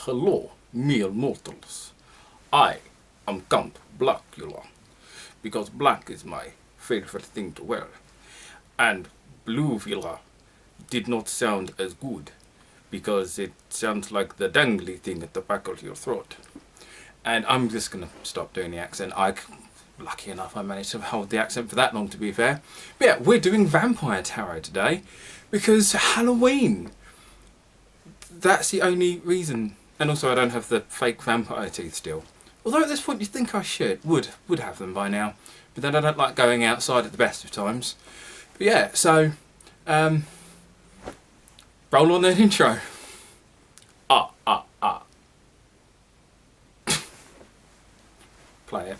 Hello, mere mortals. I am Count Blackula, because black is my favorite thing to wear. And Blue Villa did not sound as good, because it sounds like the dangly thing at the back of your throat. And I'm just going to stop doing the accent. Lucky enough I managed to hold the accent for that long, to be fair. But yeah, we're doing Vampire Tarot today, because Halloween. That's the only reason. And also I don't have the fake vampire teeth still. Although at this point you'd think I would have them by now. But then I don't like going outside at the best of times. But yeah, so roll on that intro. Play it.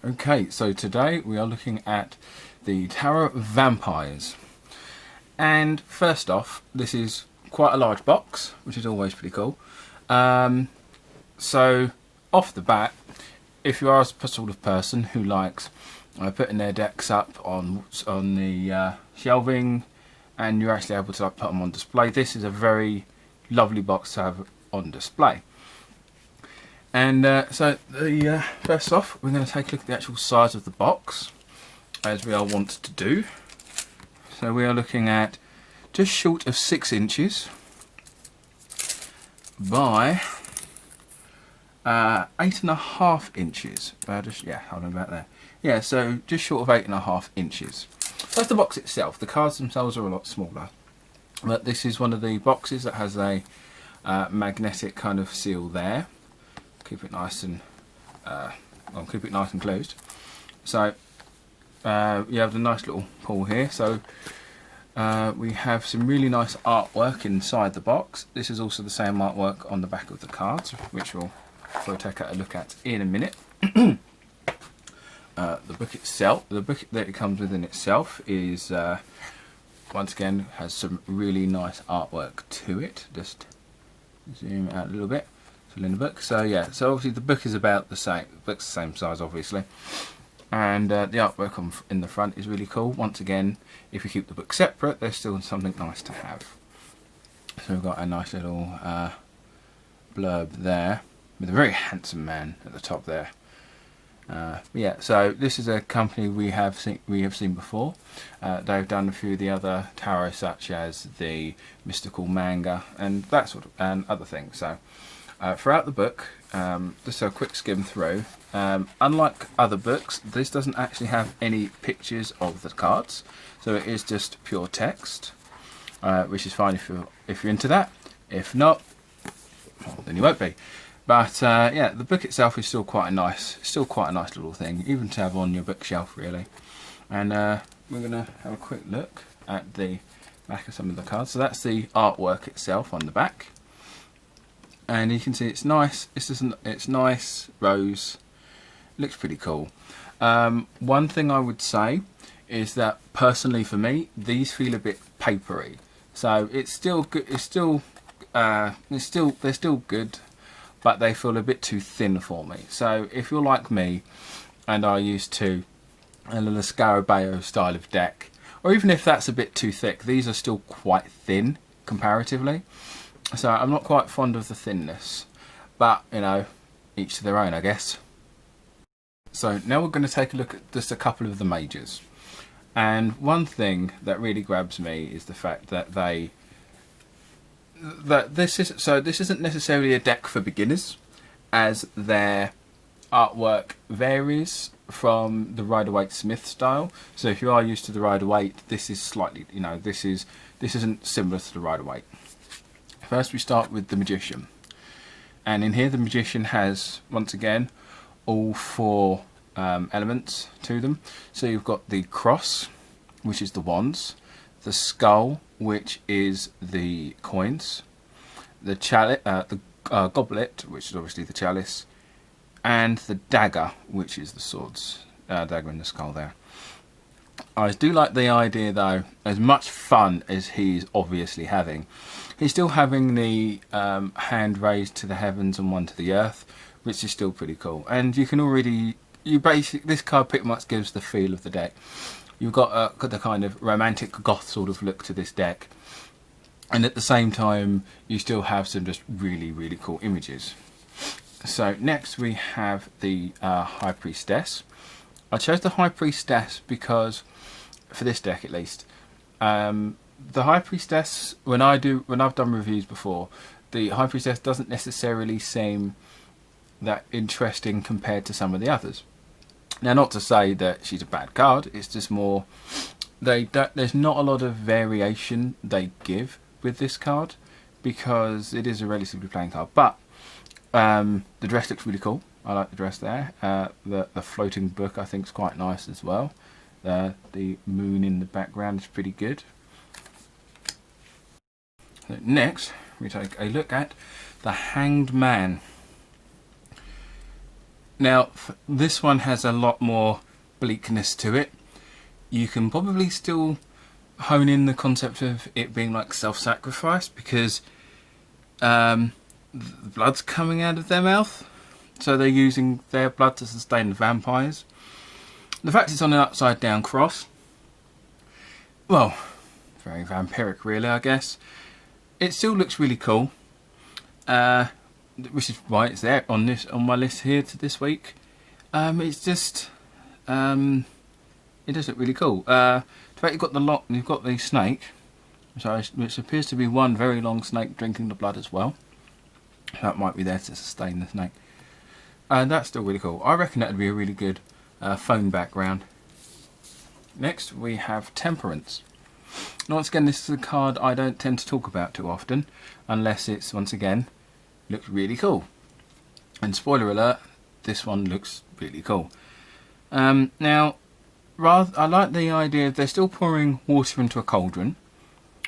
Okay, so today we are looking at the Tarot of Vampyres. And first off, this is quite a large box, which is always pretty cool. So off the bat, if you are a sort of person who likes putting their decks up on the shelving, and you're actually able to put them on display, this is a very lovely box to have on display. And so first off, we're going to take a look at the actual size of the box, as we are wont to do. So we are looking at just short of 6 inches by 8.5 inches. Hold on about there. Yeah, so just short of 8.5 inches. That's the box itself. The cards themselves are a lot smaller, but this is one of the boxes that has a magnetic kind of seal there. Keep it nice and closed. So you have the nice little pull here. So we have some really nice artwork inside the box. This is also the same artwork on the back of the cards, which we'll take a look at in a minute. The book itself, the book that it comes with in itself is once again has some really nice artwork to it. Just zoom out a little bit. In the book, so yeah, so obviously the book is about the same. The book's the same size, obviously, and the artwork in the front is really cool. Once again, if you keep the book separate, there's still something nice to have. So we've got a nice little blurb there with a very handsome man at the top there. Yeah, so this is a company we have seen before. They've done a few of the other tarot, such as the mystical manga and that sort of and other things. So. Throughout the book, just a quick skim through, unlike other books, this doesn't actually have any pictures of the cards, so it is just pure text, which is fine if you're into that. If not, well, then you won't be. But yeah, the book itself is still quite a nice little thing, even to have on your bookshelf, really. And we're gonna have a quick look at the back of some of the cards. So that's the artwork itself on the back. And you can see it's nice. It's nice rose. Looks pretty cool. One thing I would say is that personally for me, these feel a bit papery. So it's still good. They're still good, but they feel a bit too thin for me. So if you're like me, and are used to a little Scarabeo style of deck, or even if that's a bit too thick, these are still quite thin comparatively. So I'm not quite fond of the thinness, but you know, each to their own, I guess. So now we're going to take a look at just a couple of the majors. And one thing that really grabs me is the fact that this isn't necessarily a deck for beginners, as their artwork varies from the Rider-Waite-Smith style. So if you are used to the Rider-Waite, this is slightly, this isn't similar to the Rider-Waite. First we start with the Magician, and in here the Magician has, once again, all 4 elements to them. So you've got the cross, which is the wands, the skull, which is the coins, the chalice, the goblet, which is obviously the chalice, and the dagger, which is the swords, dagger in the skull there. I do like the idea though, as much fun as he's obviously having, he's still having the hand raised to the heavens and one to the earth, which is still pretty cool. And you can already, this card pretty much gives the feel of the deck. You've got the kind of romantic goth sort of look to this deck. And at the same time, you still have some just really, really cool images. So next we have the High Priestess. I chose the High Priestess because, for this deck at least, the High Priestess, when I've done reviews before, the High Priestess doesn't necessarily seem that interesting compared to some of the others. Now, not to say that she's a bad card, it's just more, there's not a lot of variation they give with this card, because it is a relatively plain card. But the dress looks really cool. I like the dress there. The floating book I think is quite nice as well. The moon in the background is pretty good. So next we take a look at the Hanged Man. Now this one has a lot more bleakness to it. You can probably still hone in the concept of it being like self-sacrifice, because the blood's coming out of their mouth, so they're using their blood to sustain the vampires. The fact it's on an upside down cross, well, very vampiric really, I guess. It still looks really cool, which is why it's there on my list here to this week. It's just it does look really cool. In fact, you've got the snake, which appears to be one very long snake drinking the blood as well. That might be there to sustain the snake. And that's still really cool. I reckon that would be a really good phone background. Next we have Temperance. Now, once again, this is a card I don't tend to talk about too often, unless it's, once again, looks really cool. And spoiler alert, this one looks really cool. Now, I like the idea they're still pouring water into a cauldron,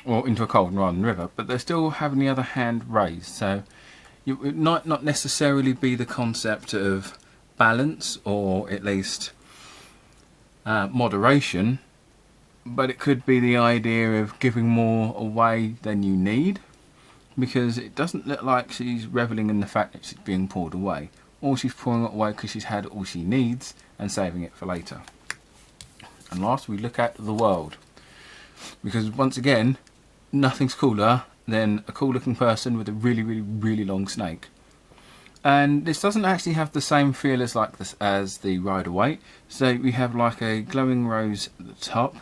or into a cauldron rather than a river, but they're still having the other hand raised. So it might not necessarily be the concept of balance, or at least moderation, but it could be the idea of giving more away than you need, because it doesn't look like she's reveling in the fact that she's being poured away, or she's pouring it away because she's had all she needs and saving it for later. And last we look at the World, because once again, nothing's cooler than a cool looking person with a really, really, really long snake. And this doesn't actually have the same feel as as the Rider-Waite. So we have like a glowing rose at the top,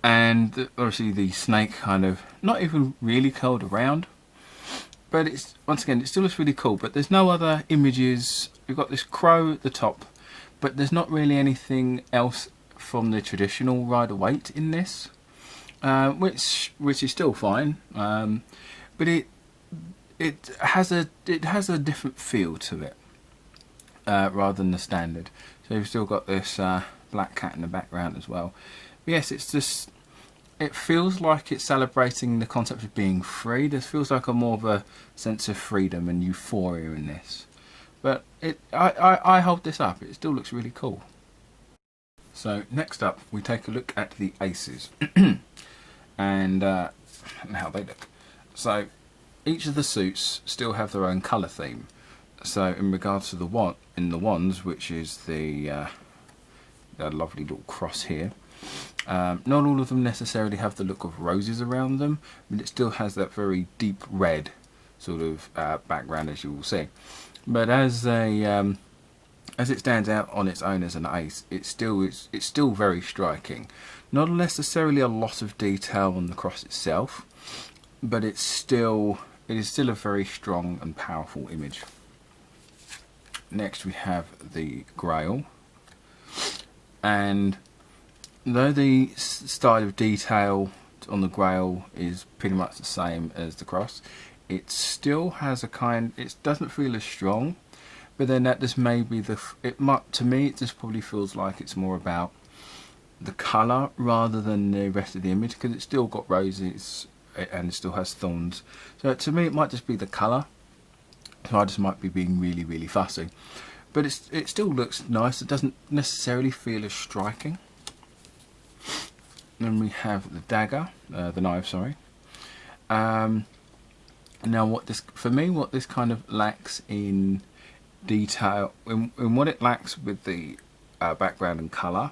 and obviously the snake kind of not even really curled around, but it's, once again, it still looks really cool. But there's no other images. We've got this crow at the top, but there's not really anything else from the traditional Rider-Waite in this, which is still fine, but it has a different feel to it, rather than the standard. So you've still got this black cat in the background as well. But yes, it feels like it's celebrating the concept of being free. This feels like more of a sense of freedom and euphoria in this. But I hold this up. It still looks really cool. So next up, we take a look at the Aces and how they look. So each of the suits still have their own colour theme. So in regards to the wands, which is the lovely little cross here, not all of them necessarily have the look of roses around them, but it still has that very deep red sort of background, as you will see. But as it stands out on its own as an ace, it's still very striking. Not necessarily a lot of detail on the cross itself, but it is still a very strong and powerful image. Next we have the Grail, and though the style of detail on the Grail is pretty much the same as the cross, it still has it doesn't feel as strong. But then that just may be to me it just probably feels like it's more about the colour rather than the rest of the image, because it's still got roses and it still has thorns. So to me it might just be the colour. So I just might be being really, really fussy. But it still looks nice. It doesn't necessarily feel as striking. Then we have the dagger, the knife, sorry. Now what this, for me, what this kind of lacks in detail, in what it lacks with the background and colour,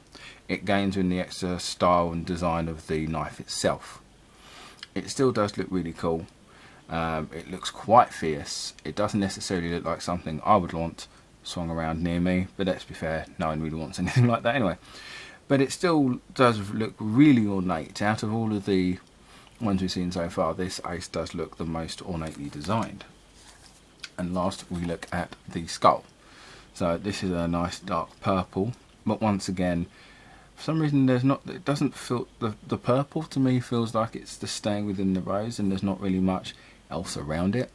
it gains in the extra style and design of the knife itself. It still does look really cool. It looks quite fierce. It doesn't necessarily look like something I would want swung around near me, but let's be fair, no one really wants anything like that anyway. But it still does look really ornate. Out of all of the ones we've seen so far, this ace does look the most ornately designed. And last we look at the skull. So this is a nice dark purple, but once again, for some reason there's not, it doesn't feel, the purple to me feels like it's just staying within the rose and there's not really much else around it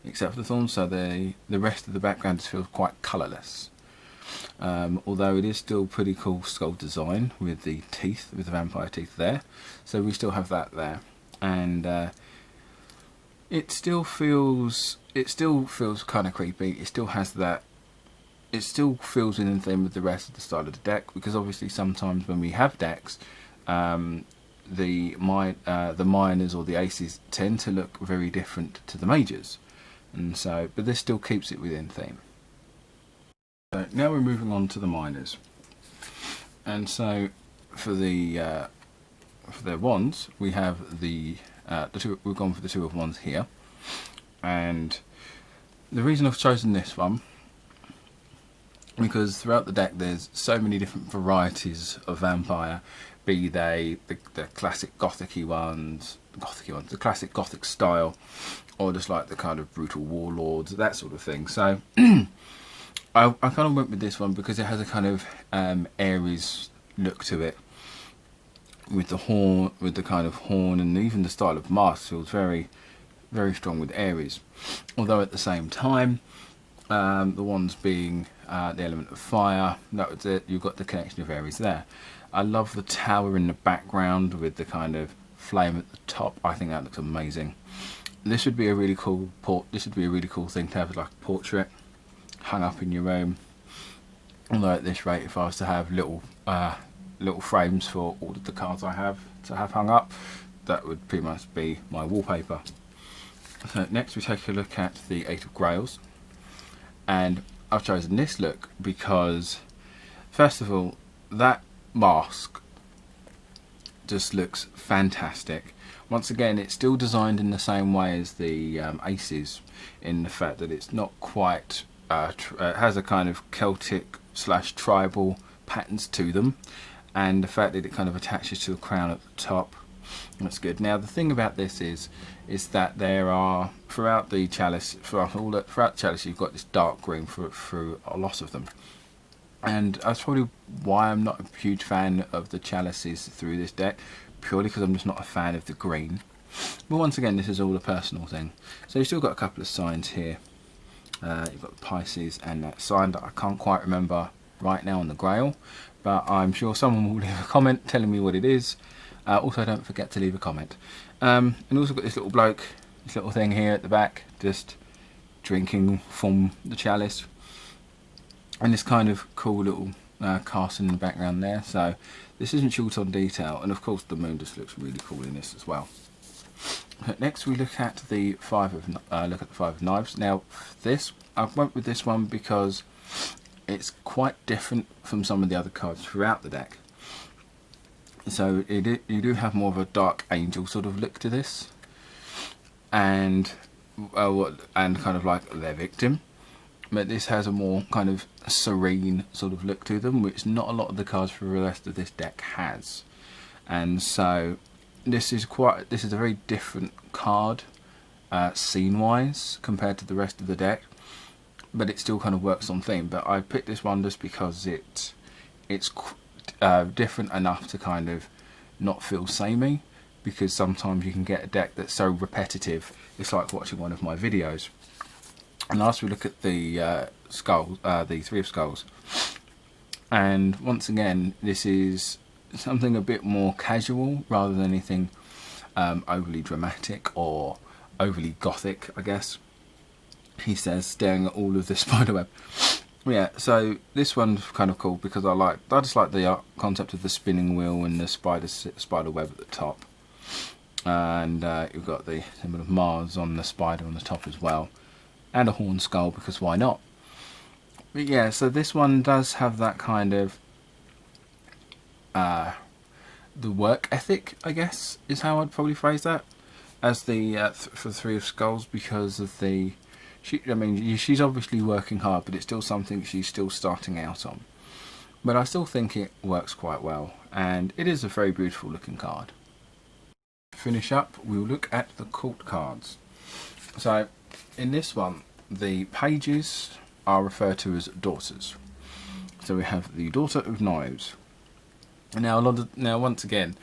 except for the thorns, so the rest of the background just feels quite colourless. Although it is still pretty cool skull design with the teeth, with the vampire teeth there, so we still have that there, and it still feels kind of creepy. It still has that, it still feels in theme with the rest of the style of the deck, because obviously sometimes when we have decks, the minors or the aces tend to look very different to the majors, and so, but this still keeps it within theme. So now we're moving on to the minors, and so for their wands, we have the two. We've gone for the Two of Wands here, and the reason I've chosen this one, because throughout the deck there's so many different varieties of vampire, be they the classic gothic-y ones, the classic gothic style, or just like the kind of brutal warlords, that sort of thing. So I kind of went with this one because it has a kind of Aries look to it, with the horn, with the kind of horn, and even the style of mask feels very, very strong with Aries. Although at the same time, the wands being the element of fire, that was it. You've got the connection of Aries there. I love the tower in the background with the kind of flame at the top. I think that looks amazing. This would be a really cool This would be a really cool thing to have, like a portrait hung up in your room. Although at this rate, if I was to have little frames for all of the cards I have to have hung up, that would pretty much be my wallpaper. So next we take a look at the Eight of Grails, and I've chosen this look because, first of all, that mask just looks fantastic. Once again, it's still designed in the same way as the aces, in the fact that it's not quite it has a kind of Celtic / tribal patterns to them, and the fact that it kind of attaches to the crown at the top, that's good. Now the thing about this is that there are, throughout the chalice, throughout the chalice, you've got this dark green through a lot of them, and that's probably why I'm not a huge fan of the chalices through this deck, purely because I'm just not a fan of the green. But once again, this is all a personal thing. So you've still got a couple of signs here. You've got the Pisces and that sign that I can't quite remember right now on the Grail, but I'm sure someone will leave a comment telling me what it is. Also, don't forget to leave a comment. And also got this little bloke, this little thing here at the back, just drinking from the chalice, and this kind of cool little castle in the background there. So this isn't short on detail, and of course the moon just looks really cool in this as well. Next we look at the Five of Knives. Now this, I went with this one because it's quite different from some of the other cards throughout the deck. So you do have more of a dark angel sort of look to this, and kind of like their victim. But this has a more kind of serene sort of look to them, which not a lot of the cards for the rest of this deck has. And so this is a very different card scene wise compared to the rest of the deck, but it still kind of works on theme. But I picked this one just because it's different enough to kind of not feel samey, because sometimes you can get a deck that's so repetitive it's like watching one of my videos. And last we look at the skull, the Three of Skulls, and once again this is something a bit more casual rather than anything overly dramatic or overly gothic, I guess. He says, staring at all of the spiderweb. Yeah, so this one's kind of cool because I just like the concept of the spinning wheel and the spider web at the top, and you've got the symbol of Mars on the spider on the top as well, and a horn skull because why not? But yeah, so this one does have that kind of the work ethic, I guess, is how I'd probably phrase that, as the for the Three of Skulls, because of the she's obviously working hard, but it's still something she's still starting out on. But I still think it works quite well, and it is a very beautiful looking card. To finish up, we'll look at the court cards. So, in this one, the pages are referred to as daughters. So we have the Daughter of Knives. Now, once again,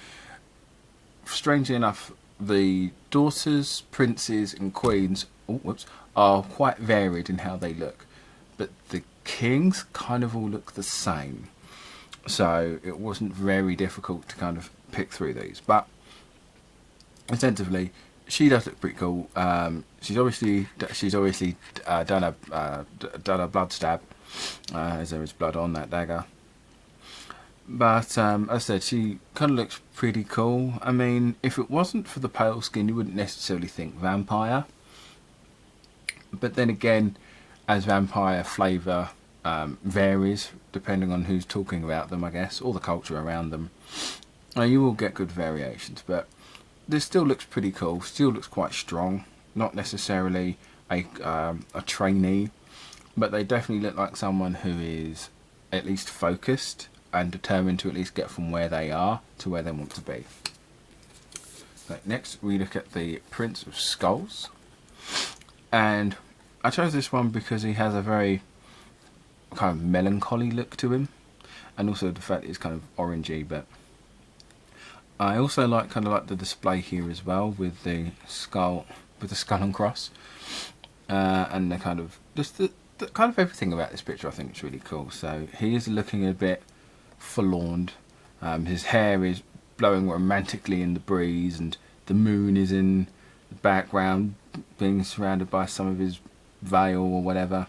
strangely enough, the daughters, princes, and queens are quite varied in how they look, but the kings kind of all look the same. So it wasn't very difficult to kind of pick through these, but ostensibly she does look pretty cool. She's obviously done a blood stab, as there is blood on that dagger. But as I said, she kind of looks pretty cool. I mean, if it wasn't for the pale skin, you wouldn't necessarily think vampire. But then again, as vampire flavour varies depending on who's talking about them, I guess, or the culture around them, you will get good variations. But this still looks pretty cool. Still looks quite strong. Not necessarily a trainee, but they definitely look like someone who is at least focused and determined to at least get from where they are to where they want to be. So next we look at the Prince of Skulls, and I chose this one because he has a very kind of melancholy look to him, and also the fact that he's kind of orangey. But I also like the display here as well with the skull and cross, and the kind of just the kind of everything about this picture I think is really cool. So he is looking a bit forlorn. His hair is blowing romantically in the breeze, and the moon is in the background, being surrounded by some of his veil or whatever.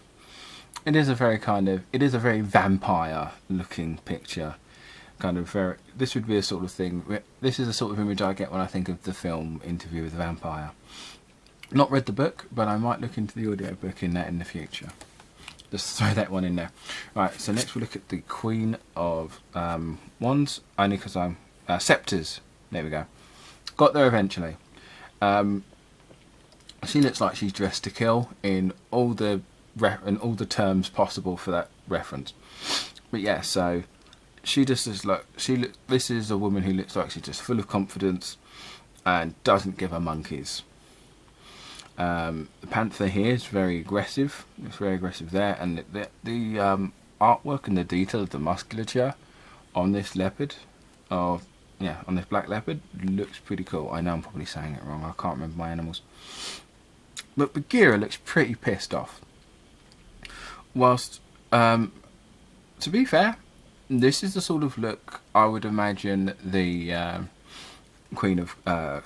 It is a very vampire looking picture. This would be a sort of thing. This is the sort of image I get when I think of the film Interview with a Vampire. Not read the book, but I might look into the audiobook in the future. Just throw that one in there. Right, so next we'll look at the Queen of Wands, only because I'm... Sceptres, there we go. Got there eventually. She looks like she's dressed to kill in all the terms possible for that reference. But yeah, so she just is like... This is a woman who looks like she's just full of confidence and doesn't give a monkeys. The panther here is very aggressive. It's very aggressive there, and the artwork and the detail of the musculature on this leopard, on this black leopard, looks pretty cool. I know I'm probably saying it wrong. I can't remember my animals, but Bagheera looks pretty pissed off. Whilst, to be fair, this is the sort of look I would imagine the Queen of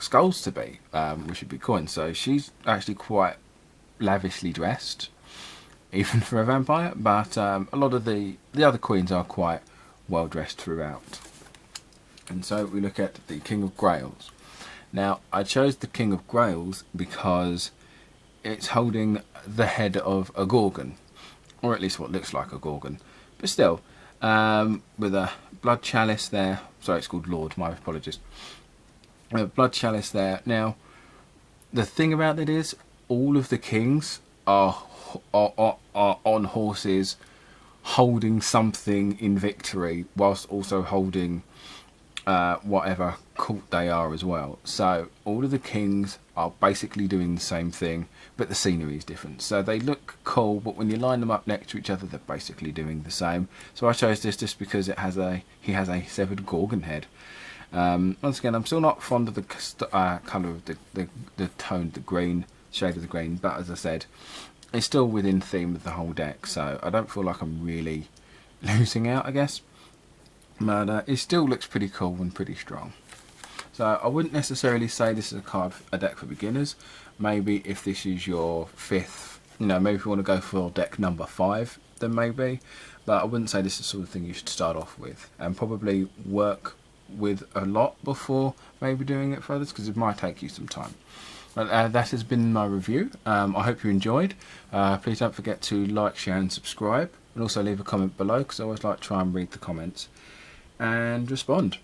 Skulls to be, which would be coin. So she's actually quite lavishly dressed, even for a vampire, but a lot of the other queens are quite well dressed throughout. And so we look at the King of Grails. Now I chose the King of Grails because it's holding the head of a gorgon, or at least what looks like a gorgon, but still, with a blood chalice there. Sorry, it's called Lord, my apologies. A blood chalice there. Now, the thing about it is, all of the kings are on horses, holding something in victory, whilst also holding whatever court they are as well. So all of the kings are basically doing the same thing, but the scenery is different. So they look cool, but when you line them up next to each other, they're basically doing the same. So I chose this just because he has a severed gorgon head. Once again, I'm still not fond of the colour of the tone, the green shade of the green, but as I said, it's still within theme of the whole deck, so I don't feel like I'm really losing out, I guess. But it still looks pretty cool and pretty strong. So I wouldn't necessarily say this is a deck for beginners. Maybe if this is your 5th you know, maybe if you want to go for deck number 5, then maybe. But I wouldn't say this is the sort of thing you should start off with, and probably work with a lot before maybe doing it for others, because it might take you some time. But that has been my review. I hope you enjoyed. Please don't forget to like, share and subscribe, and also leave a comment below, because I always like to try and read the comments and respond.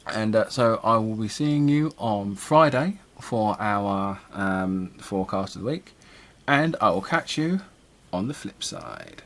And so I will be seeing you on Friday for our forecast of the week, and I will catch you on the flip side.